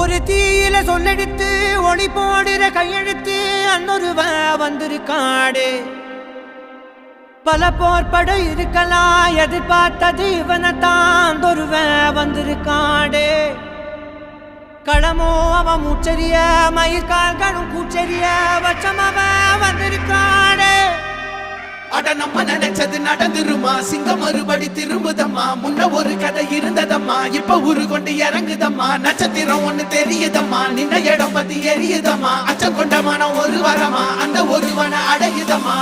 ஒரு தீயில சொல்லெடுத்து ஒளி போடுற கையெழுத்து அன்னொருவ வந்திருக்காடு. பல போர்பட இருக்கலாம் எதிர்பார்த்தது இவனைத்தான் ஒருவ வந்திருக்காடு. களமோ அவன் மூச்சரிய மயிர்கால்களும் கூச்சரிய வச்சம் அவன் வந்திருக்காடு. அட நம்ம நினைச்சது நடந்துருமா, சிங்கம் மறுபடி திரும்புதம்மா. முன்ன ஒரு கதை இருந்ததம்மா, இப்ப ஊரு கொண்டு இறங்குதம்மா. நட்சத்திரம் ஒண்ணு தெரியுதம்மா, நின்ன இடம் பத்தி எரியுதம்மா. அச்சம் கொண்ட மனம் ஒரு வரமா, அந்த ஒருவனை அடையுதம்மா.